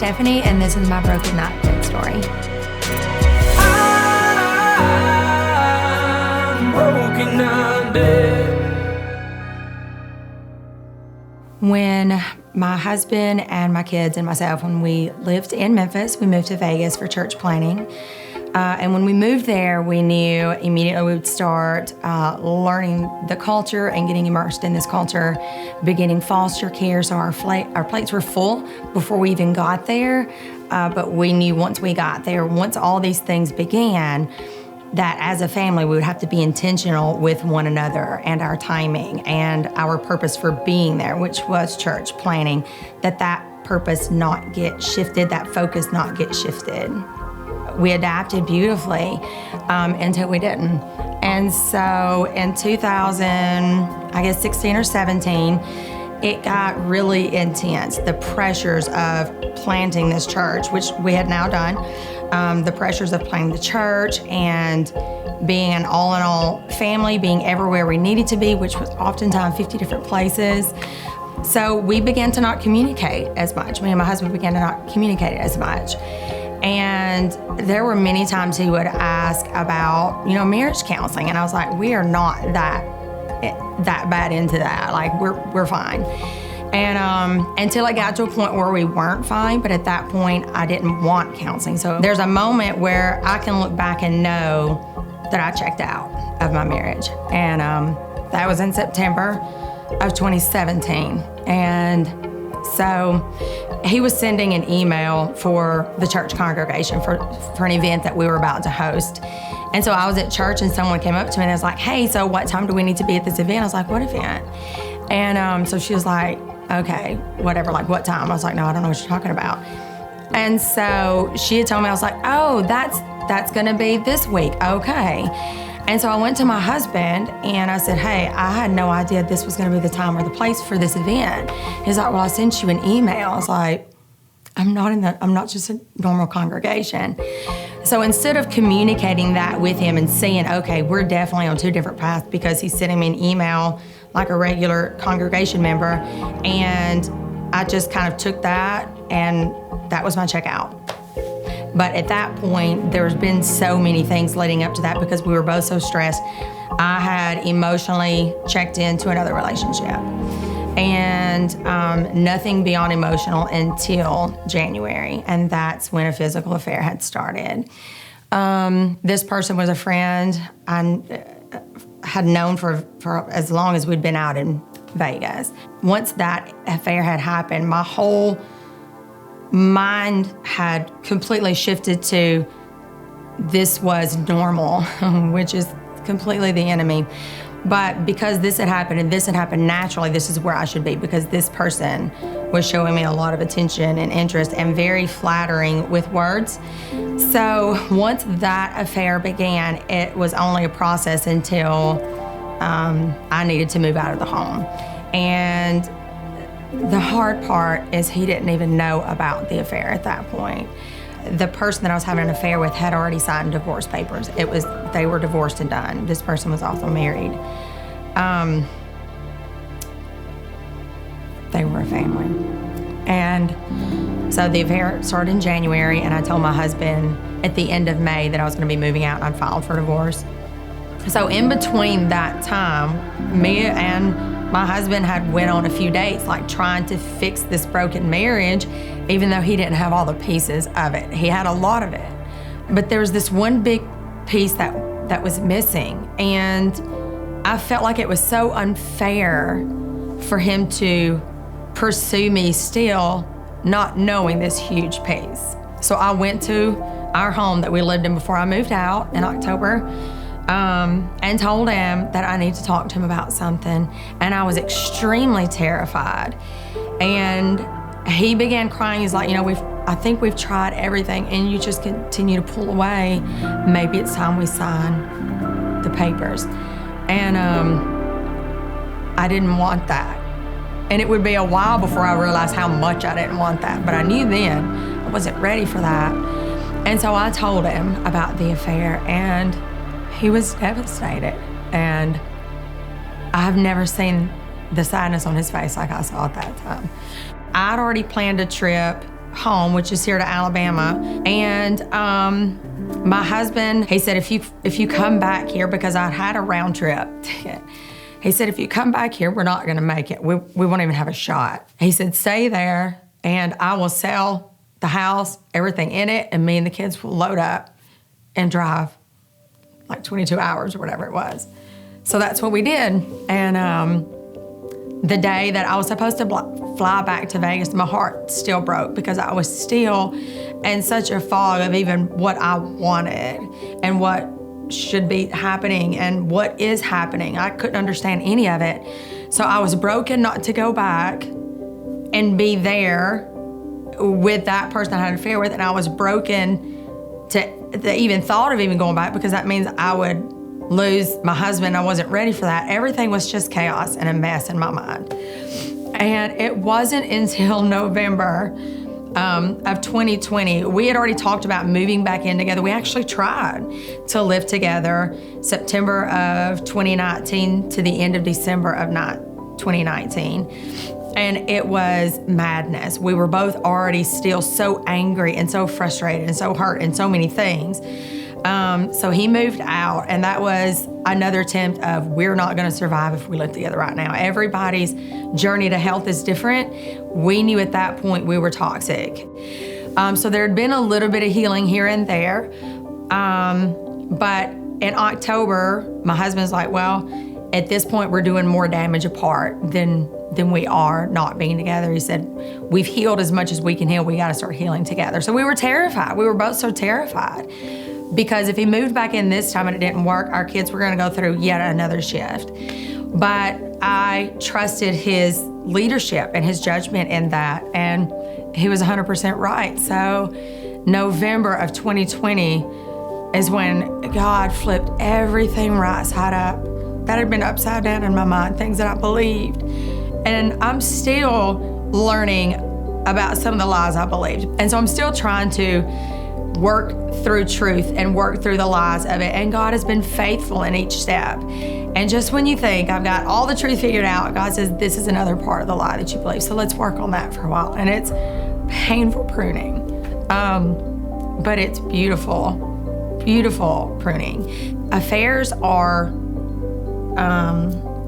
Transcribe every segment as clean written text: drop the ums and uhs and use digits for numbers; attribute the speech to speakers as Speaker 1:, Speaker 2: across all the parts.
Speaker 1: Stephanie, and this is my broken nightbed story.
Speaker 2: I'm broken nightbed.
Speaker 1: When my husband and my kids and myself, when we lived in Memphis, we moved to Vegas for church planning. And when we moved there, we knew immediately we would start learning the culture and getting immersed in this culture, beginning foster care. So our plates were full before we even got there. But we knew once we got there, once all these things began, that as a family, we would have to be intentional with one another and our timing and our purpose for being there, which was church planning, that purpose not get shifted, that focus not get shifted. We adapted beautifully until we didn't. And so in 2016 or 17, it got really intense. The pressures of planting this church, which we had now done, the pressures of planting the church and being an all-in-all family, being everywhere we needed to be, which was oftentimes 50 different places. So we began to not communicate as much. Me and my husband began to not communicate as much. And there were many times he would ask about, marriage counseling. And I was like, we are not that bad into that. Like, we're fine. And until it got to a point where we weren't fine, but at that point, I didn't want counseling. So there's a moment where I can look back and know that I checked out of my marriage. And that was in September of 2017. And so he was sending an email for the church congregation for an event that we were about to host. And so I was at church and someone came up to me and was like, hey, so what time do we need to be at this event? I was like, what event? And so she was like, okay, whatever, like what time? I was like, no, I don't know what you're talking about. And so she had told me, I was like, oh, that's gonna be this week, okay. And so I went to my husband and I said, hey, I had no idea this was gonna be the time or the place for this event. He's like, well, I sent you an email. I was like, I'm not just a normal congregation. So instead of communicating that with him and saying, okay, we're definitely on two different paths, because he's sending me an email like a regular congregation member, and I just kind of took that and that was my checkout. But at that point, there's been so many things leading up to that because we were both so stressed. I had emotionally checked into another relationship, and nothing beyond emotional until January, and that's when a physical affair had started. This person was a friend I had known for as long as we'd been out in Vegas. Once that affair had happened, my whole mind had completely shifted to this was normal, which is completely the enemy. But because this had happened and this had happened naturally, this is where I should be, because this person was showing me a lot of attention and interest and very flattering with words. So once that affair began, it was only a process until I needed to move out of the home. And the hard part is he didn't even know about the affair at that point. The person that I was having an affair with had already signed divorce papers. They were divorced and done. This person was also married. They were a family. And so the affair started in January, and I told my husband at the end of May that I was gonna be moving out and I'd filed for divorce. So in between that time, me and my husband had went on a few dates, like trying to fix this broken marriage, even though he didn't have all the pieces of it. He had a lot of it. But there was this one big piece that was missing. And I felt like it was so unfair for him to pursue me still, not knowing this huge piece. So I went to our home that we lived in before I moved out in October, and told him that I need to talk to him about something. And I was extremely terrified. And he began crying. He's like, I think we've tried everything and you just continue to pull away. Maybe it's time we sign the papers. And I didn't want that. And it would be a while before I realized how much I didn't want that. But I knew then I wasn't ready for that. And so I told him about the affair, and he was devastated. And I've never seen the sadness on his face like I saw at that time. I'd already planned a trip home, which is here to Alabama. And my husband, he said, if you come back here, because I'd had a round trip ticket, he said, if you come back here, we're not gonna make it. We won't even have a shot. He said, stay there and I will sell the house, everything in it, and me and the kids will load up and drive like 22 hours or whatever it was. So that's what we did. And the day that I was supposed to fly back to Vegas, my heart still broke because I was still in such a fog of even what I wanted and what should be happening and what is happening. I couldn't understand any of it. So I was broken not to go back and be there with that person I had an affair with, and I was broken to even thought of even going back because that means I would lose my husband. I wasn't ready for that. Everything was just chaos and a mess in my mind. And it wasn't until November of 2020, we had already talked about moving back in together. We actually tried to live together September of 2019 to the end of December of 2019. And it was madness. We were both already still so angry and so frustrated and so hurt and so many things. So he moved out, and that was another attempt of we're not gonna survive if we live together right now. Everybody's journey to health is different. We knew at that point we were toxic. So there had been a little bit of healing here and there. But in October, my husband's like, well, at this point we're doing more damage apart than we are not being together. He said, we've healed as much as we can heal. We gotta start healing together. So we were terrified. We were both so terrified. Because if he moved back in this time and it didn't work, our kids were gonna go through yet another shift. But I trusted his leadership and his judgment in that, and he was 100% right. So November of 2020 is when God flipped everything right side up. That had been upside down in my mind, things that I believed. And I'm still learning about some of the lies I believed. And so I'm still trying to work through truth and work through the lies of it. And God has been faithful in each step. And just when you think I've got all the truth figured out, God says, this is another part of the lie that you believe. So let's work on that for a while. And it's painful pruning, but it's beautiful, beautiful pruning. Affairs are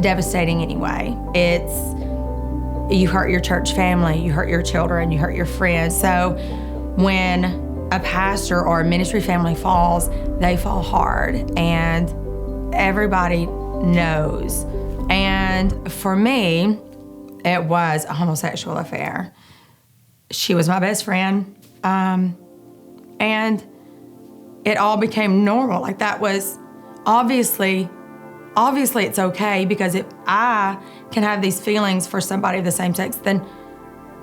Speaker 1: devastating anyway. You hurt your church family, you hurt your children, you hurt your friends. So when a pastor or a ministry family falls, they fall hard, and everybody knows. And for me, it was a homosexual affair. She was my best friend, and it all became normal. Like that was obviously it's okay, because if I can have these feelings for somebody of the same sex, then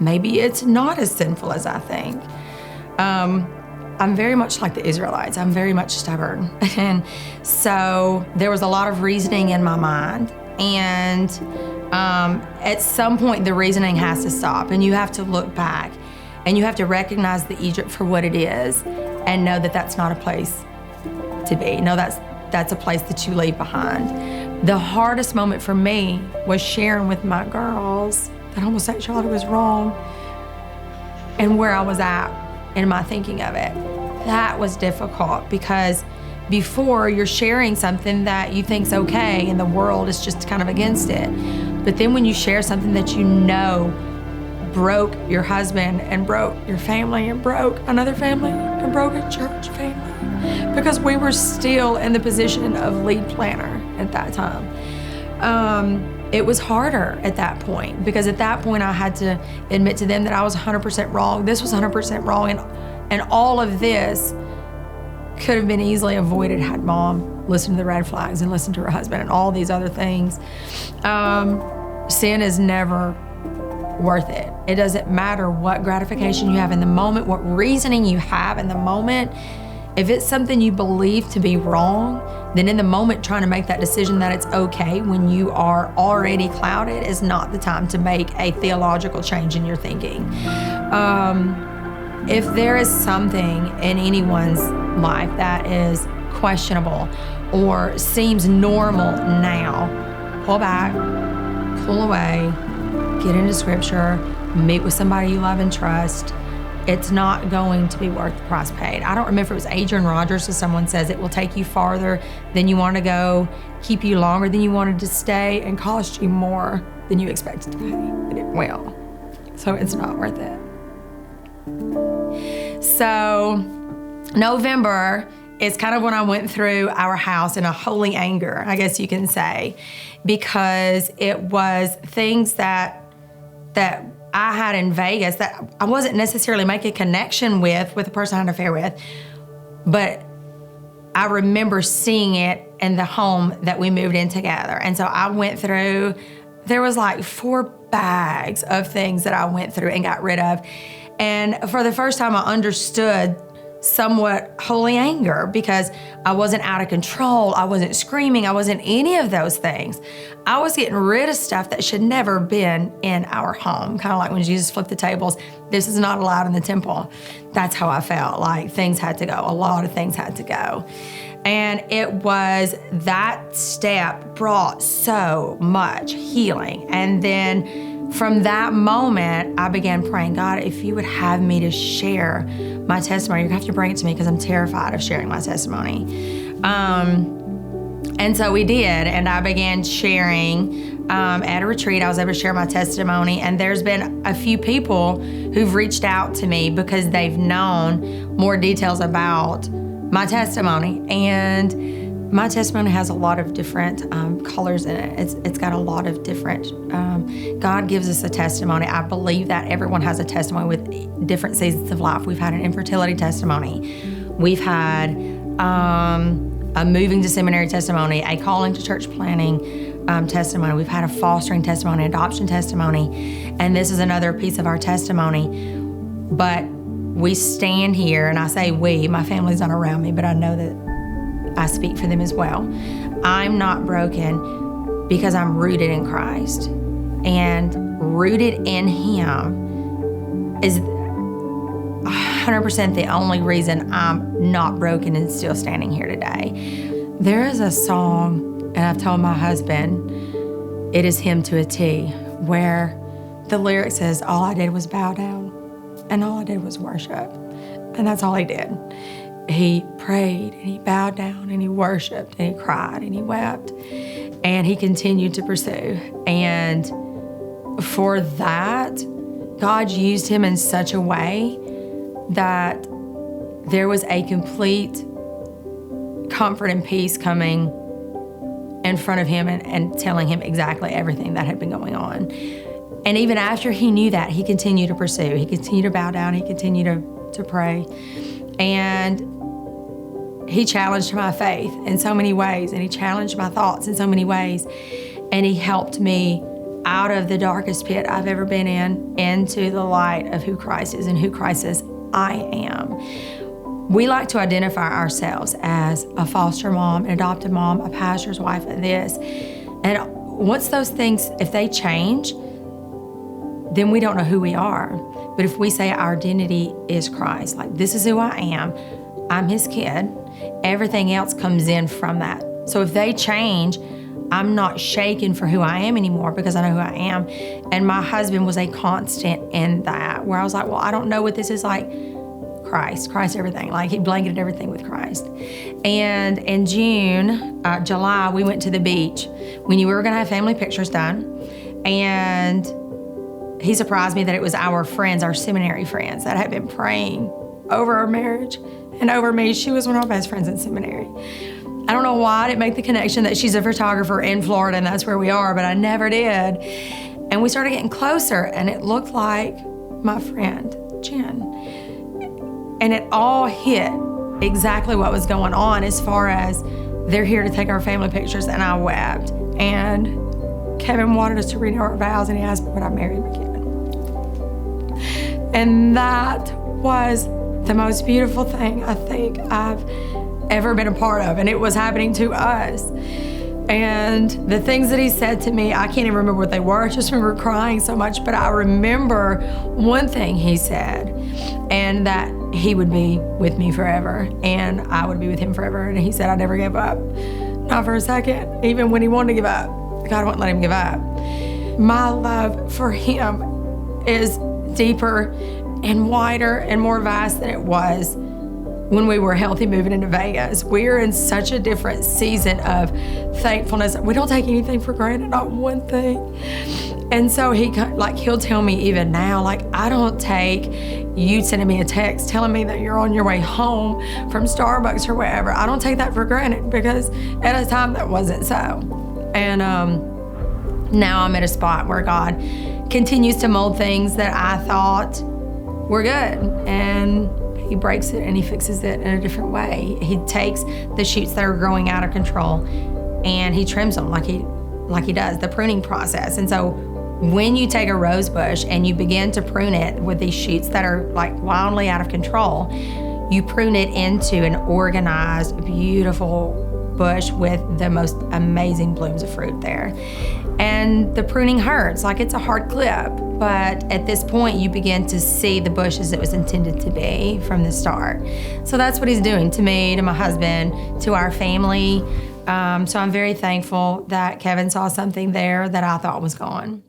Speaker 1: maybe it's not as sinful as I think. I'm very much like the Israelites. I'm very much stubborn. And so there was a lot of reasoning in my mind. And at some point, the reasoning has to stop, and you have to look back, and you have to recognize the Egypt for what it is, and know that that's not a place to be. No, that's a place that you leave behind. The hardest moment for me was sharing with my girls that homosexuality was wrong and where I was at in my thinking of it. That was difficult, because before you're sharing something that you think's okay and the world is just kind of against it. But then when you share something that you know broke your husband and broke your family and broke another family and broke a church family, because we were still in the position of lead planner at that time. It was harder at that point, because at that point I had to admit to them that I was 100% wrong. This was 100% wrong, and all of this could have been easily avoided had Mom listened to the red flags and listened to her husband and all these other things. Sin is never worth it. It doesn't matter what gratification you have in the moment, what reasoning you have in the moment. If it's something you believe to be wrong, then in the moment trying to make that decision that it's okay when you are already clouded is not the time to make a theological change in your thinking. If there is something in anyone's life that is questionable or seems normal now, pull back, pull away, get into scripture, meet with somebody you love and trust, it's not going to be worth the price paid. I don't remember if it was Adrian Rogers or someone says it will take you farther than you want to go, keep you longer than you wanted to stay, and cost you more than you expected to pay. And it will. So it's not worth it. So November is kind of when I went through our house in a holy anger, I guess you can say, because it was things that I had in Vegas that I wasn't necessarily making a connection with the person I had an affair with, but I remember seeing it in the home that we moved in together. And so I went through, there was like 4 bags of things that I went through and got rid of. And for the first time, I understood somewhat holy anger, because I wasn't out of control. I wasn't screaming. I wasn't any of those things. I was getting rid of stuff that should never been in our home. Kind of like when Jesus flipped the tables, this is not allowed in the temple. That's how I felt. Like things had to go. A lot of things had to go. And it was that step brought so much healing. And then from that moment, I began praying, God, if you would have me to share my testimony, you're gonna have to bring it to me, because I'm terrified of sharing my testimony. And so we did, and I began sharing at a retreat. I was able to share my testimony, and there's been a few people who've reached out to me because they've known more details about my testimony. And my testimony has a lot of different colors in it. It's got a lot of different, God gives us a testimony. I believe that everyone has a testimony with different seasons of life. We've had an infertility testimony. We've had a moving to seminary testimony, a calling to church planning testimony. We've had a fostering testimony, adoption testimony, and this is another piece of our testimony. But we stand here, and I say we, my family's not around me, but I know that I speak for them as well. I'm not broken because I'm rooted in Christ. And rooted in Him is 100% the only reason I'm not broken and still standing here today. There is a song, and I've told my husband, it is him to a T, where the lyric says, all I did was bow down, and all I did was worship. And that's all he did. He prayed, and he bowed down, and he worshiped, and he cried, and he wept, and he continued to pursue. And for that, God used him in such a way that there was a complete comfort and peace coming in front of him and telling him exactly everything that had been going on. And even after he knew that, he continued to pursue. He continued to bow down. He continued to pray. And he challenged my faith in so many ways, and he challenged my thoughts in so many ways. And he helped me out of the darkest pit I've ever been in into the light of who Christ is and who Christ says I am. We like to identify ourselves as a foster mom, an adopted mom, a pastor's wife, this. And once those things, if they change, then we don't know who we are. But if we say our identity is Christ, like this is who I am, I'm his kid, everything else comes in from that. So if they change, I'm not shaken for who I am anymore because I know who I am. And my husband was a constant in that, where I was like, well, I don't know what this is like. Christ everything. Like he blanketed everything with Christ. And in July, we went to the beach. We knew we were gonna have family pictures done. And he surprised me that it was our friends, our seminary friends, that had been praying over our marriage and over me. She was one of my best friends in seminary. I don't know why I didn't make the connection that she's a photographer in Florida and that's where we are, but I never did. And we started getting closer, and it looked like my friend, Jen. And it all hit exactly what was going on as far as they're here to take our family pictures, and I wept. And Kevin wanted us to renew our vows, and he asked me would I marry him again. And that was the most beautiful thing I think I've ever been a part of, and it was happening to us. And the things that he said to me, I can't even remember what they were. I just remember crying so much, but I remember one thing he said, and that he would be with me forever, and I would be with him forever. And he said, I never gave up, not for a second. Even when he wanted to give up, God wouldn't let him give up. My love for him is deeper and wider and more vast than it was when we were healthy moving into Vegas. We are in such a different season of thankfulness. We don't take anything for granted, not one thing. And so he'll tell me even now, like, I don't take you sending me a text telling me that you're on your way home from Starbucks or wherever. I don't take that for granted, because at a time that wasn't so. And now I'm at a spot where God continues to mold things that I thought were good, and he breaks it and he fixes it in a different way. He takes the shoots that are growing out of control and he trims them like he does, the pruning process. And so when you take a rose bush and you begin to prune it with these shoots that are like wildly out of control, you prune it into an organized, beautiful bush with the most amazing blooms of fruit there. And the pruning hurts, like it's a hard clip, but at this point you begin to see the bush as it was intended to be from the start. So that's what he's doing to me, to my husband, to our family. So I'm very thankful that Kevin saw something there that I thought was gone.